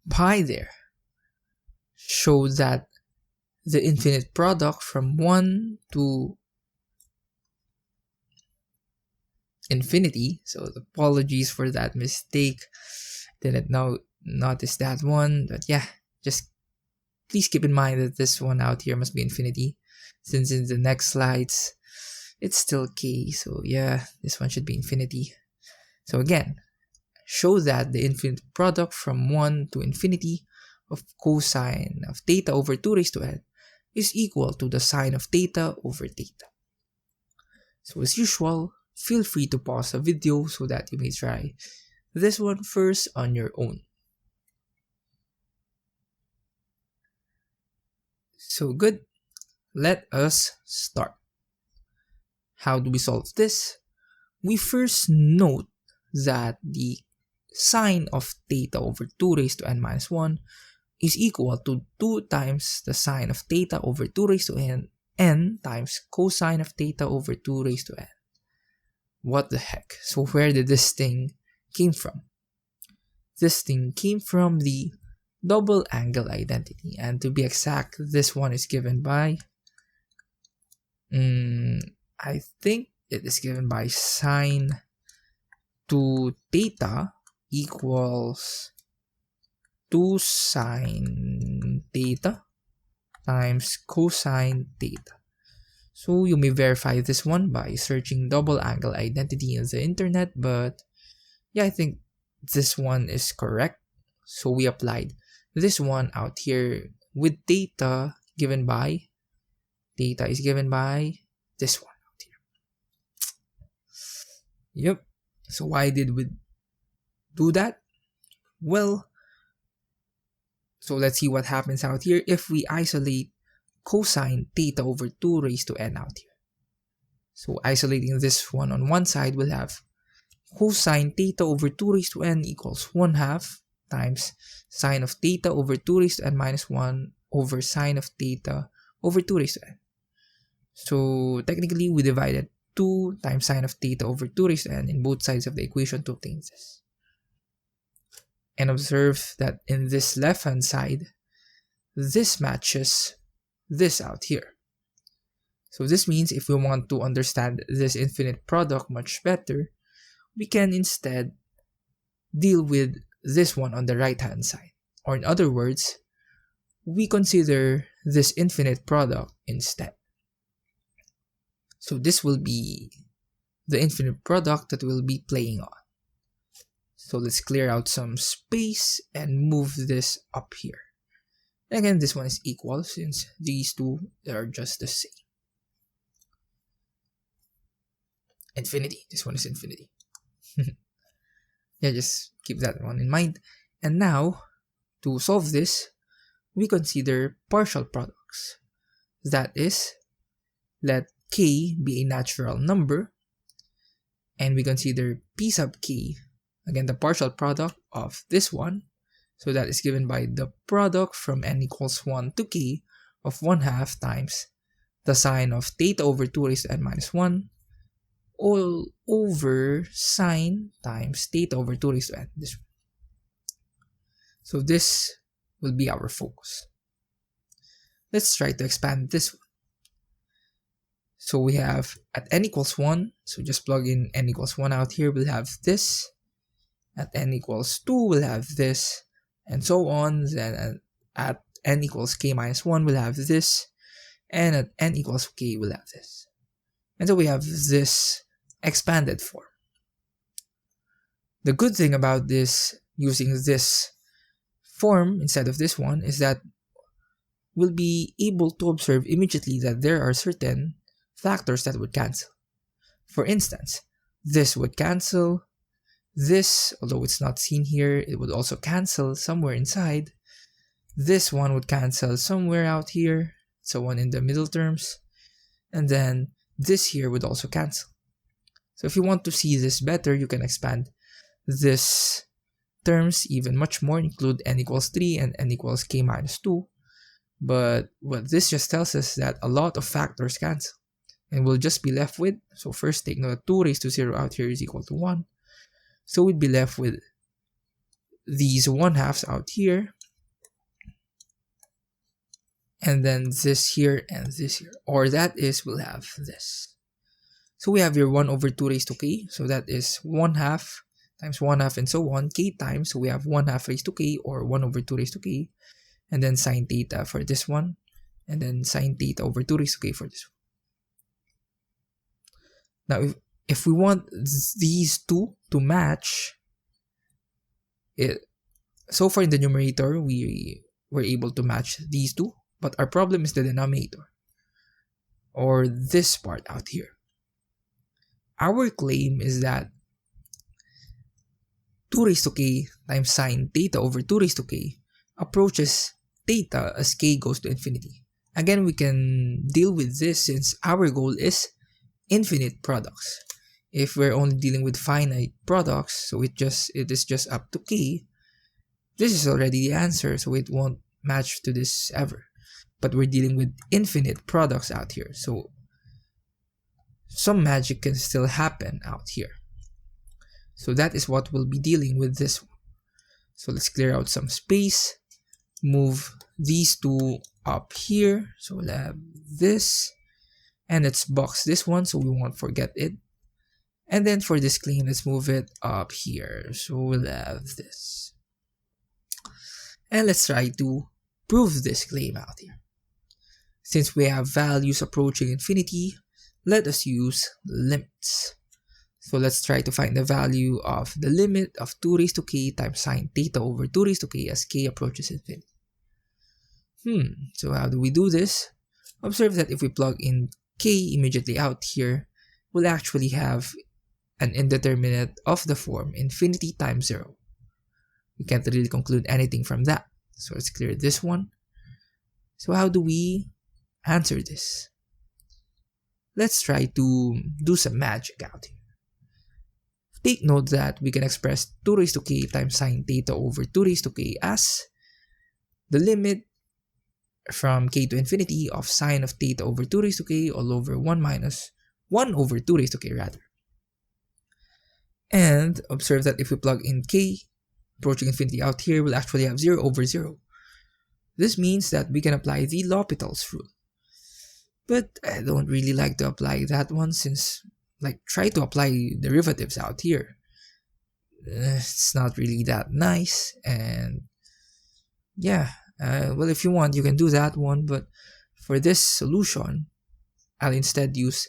pi there show that the infinite product from 1 to infinity. So apologies for that mistake. Didn't notice that one, but yeah, just please keep in mind that this one out here must be infinity, since in the next slides it's still k. So yeah, this one should be infinity. So again, show that the infinite product from 1 to infinity of cosine of theta over 2 raised to n is equal to the sine of theta over theta. So as usual, feel free to pause the video so that you may try this one first on your own. So good, let us start. How do we solve this? We first note that the sine of theta over 2 raised to n minus 1 is equal to 2 times the sine of theta over 2 raised to n times cosine of theta over 2 raised to n. What the heck? So where did this thing came from? This thing came from the double angle identity, and to be exact, this one is given by I think it is given by sine 2 theta equals 2 sine theta times cosine theta. So you may verify this one by searching double angle identity in the internet, but yeah, I think this one is correct. So we applied this one out here with theta given by, theta is given by this one out here. Yep. So why did we do that? Well, so let's see what happens out here if we isolate cosine theta over 2 raised to n out here. So isolating this one on one side, we'll have cosine theta over 2 raised to n equals 1/2 times sine of theta over 2 raised to n minus 1 over sine of theta over 2 raised to n. So technically, we divided 2 times sine of theta over 2 raised to n in both sides of the equation to obtain this. And observe that in this left-hand side, this matches this out here. So this means if we want to understand this infinite product much better, we can instead deal with this one on the right-hand side. Or in other words, we consider this infinite product instead. So this will be the infinite product that we'll be playing on. So let's clear out some space and move this up here. Again, this one is equal since these two are just the same. Infinity. This one is infinity. Yeah, just keep that one in mind. And now, to solve this, we consider partial products. That is, let k be a natural number, and we consider p sub k, again the partial product of this one, so that is given by the product from n equals 1 to k of 1/2 times the sine of theta over 2 raised to n minus 1 all over sine times theta over 2 raised to n. This one. So this will be our focus. Let's try to expand this one. So we have at n equals 1, so just plug in n equals 1 out here, we'll have this. At n equals 2, we'll have this, and so on. Then at n equals k minus 1, we'll have this, and at n equals k, we'll have this. And so we have this expanded form. The good thing about this, using this form instead of this one, is that we'll be able to observe immediately that there are certain factors that would cancel. For instance, this would cancel. This, although it's not seen here, it would also cancel somewhere inside. This one would cancel somewhere out here, so on in the middle terms. And then this here would also cancel. So if you want to see this better, you can expand this terms even much more, include n equals 3 and n equals k minus 2. But what this just tells us that a lot of factors cancel. And we'll just be left with, so first take note, 2 raised to 0 out here is equal to 1. So we'd be left with these 1/2s out here, and then this here and this here, or that is, we'll have this. So we have here 1 over 2 raised to k, so that is 1/2 times 1/2 and so on, k times, so we have 1/2 raised to k, or 1 over 2 raised to k, and then sine theta for this one, and then sine theta over 2 raised to k for this one. Now, if we want these two to match, so far in the numerator, we were able to match these two, but our problem is the denominator, or this part out here. Our claim is that 2 raised to k times sine theta over 2 raised to k approaches theta as k goes to infinity. Again, we can deal with this since our goal is infinite products. If we're only dealing with finite products, so it is just up to k, this is already the answer, so it won't match to this ever. But we're dealing with infinite products out here, so some magic can still happen out here. So that is what we'll be dealing with this one. So let's clear out some space, move these two up here, so we'll have this, and let's box this one so we won't forget it. And then for this claim, let's move it up here, so we'll have this. And let's try to prove this claim out here. Since we have values approaching infinity, let us use limits. So let's try to find the value of the limit of 2 raised to k times sine theta over 2 raised to k as k approaches infinity. So how do we do this? Observe that if we plug in k immediately out here, we'll actually have an indeterminate of the form infinity times 0. We can't really conclude anything from that. So let's clear this one. So how do we answer this? Let's try to do some magic out here. Take note that we can express 2 raised to k times sine theta over 2 raised to k as the limit from k to infinity of sine of theta over 2 raised to k all over 1 minus 1 over 2 raised to k rather. And observe that if we plug in k approaching infinity out here, we'll actually have 0 over 0. This means that we can apply the L'Hopital's rule. But I don't really like to apply that one since, try to apply derivatives out here. It's not really that nice, and yeah, well, if you want, you can do that one, but for this solution, I'll instead use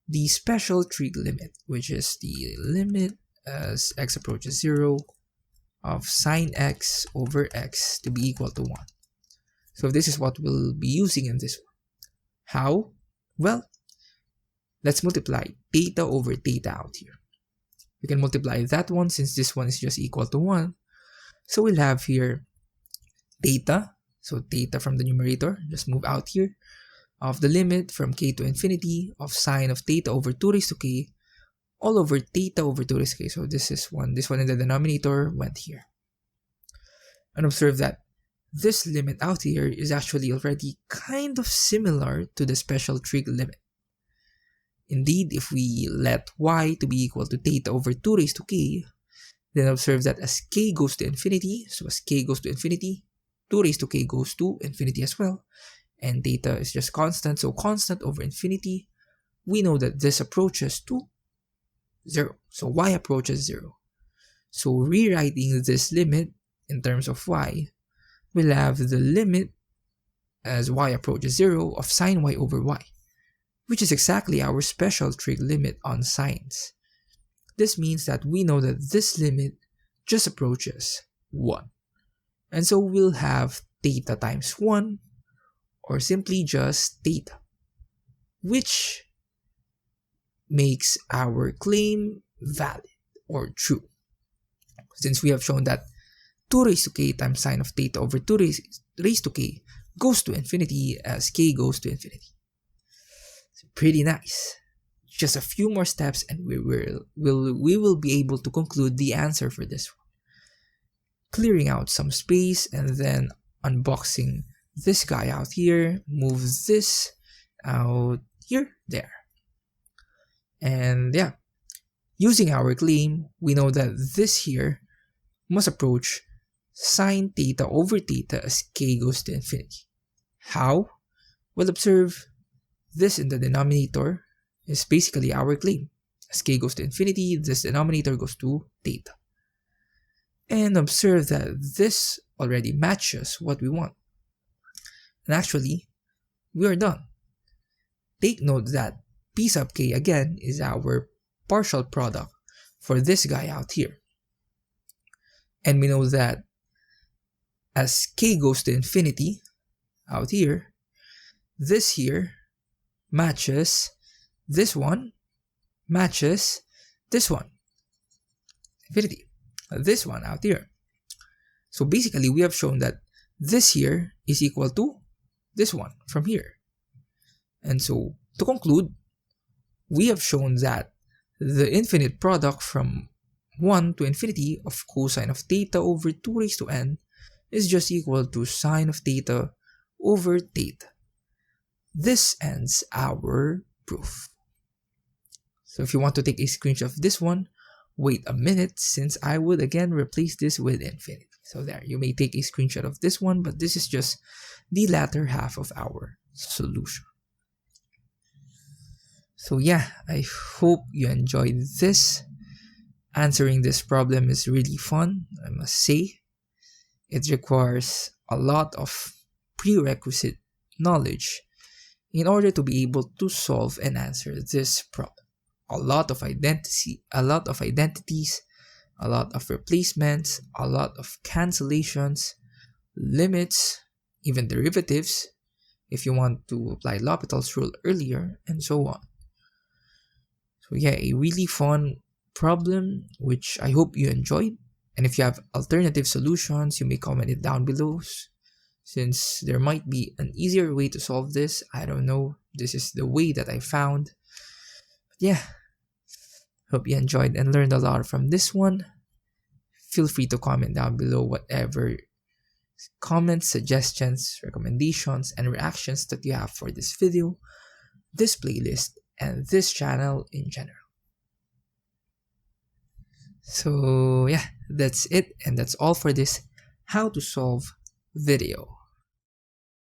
the special trig limit, which is the limit as x approaches 0 of sine x over x to be equal to 1. So this is what we'll be using in this one. How? Well, let's multiply theta over theta out here. We can multiply that one since this one is just equal to 1. So we'll have here theta, so theta from the numerator, just move out here, of the limit from k to infinity of sine of theta over 2 raised to k all over theta over 2 raised to k. So this one in the denominator went here. And observe that this limit out here is actually already kind of similar to the special trig limit. Indeed, if we let y to be equal to theta over 2 raised to k, then observe that as k goes to infinity, so as k goes to infinity, 2 raised to k goes to infinity as well, and theta is just constant, so constant over infinity, we know that this approaches to 0, so y approaches 0. So rewriting this limit in terms of y, we'll have the limit as y approaches 0 of sine y over y, which is exactly our special trig limit on sines. This means that we know that this limit just approaches 1. And so we'll have theta times 1, or simply just theta, which makes our claim valid or true, since we have shown that 2 raised to k times sine of theta over 2 raised to k goes to infinity as k goes to infinity. So pretty nice. Just a few more steps and we will be able to conclude the answer for this one. Clearing out some space and then unboxing this guy out here, move this out here, there. And yeah, using our claim, we know that this here must approach sine theta over theta as k goes to infinity. How? Well, observe this in the denominator is basically our claim. As k goes to infinity, this denominator goes to theta. And observe that this already matches what we want. And actually, we are done. Take note that p sub k again is our partial product for this guy out here. And we know that as k goes to infinity out here, this here matches this one, matches this one, infinity, this one out here. So basically, we have shown that this here is equal to this one from here. And so, to conclude, we have shown that the infinite product from 1 to infinity of cosine of theta over 2 raised to n is just equal to sine of theta over theta. This ends our proof. So if you want to take a screenshot of this one, wait a minute since I would again replace this with infinity. So there, you may take a screenshot of this one, but this is just the latter half of our solution. So yeah, I hope you enjoyed this. Answering this problem is really fun, I must say. It requires a lot of prerequisite knowledge in order to be able to solve and answer this problem. A lot of identities, a lot of replacements, a lot of cancellations, limits, even derivatives, if you want to apply L'Hopital's rule earlier, and so on. So yeah, a really fun problem which I hope you enjoyed. And if you have alternative solutions, you may comment it down below. Since there might be an easier way to solve this, I don't know. This is the way that I found. But yeah, hope you enjoyed and learned a lot from this one. Feel free to comment down below whatever comments, suggestions, recommendations, and reactions that you have for this video, this playlist, and this channel in general. So yeah, that's it, and that's all for this how to solve video.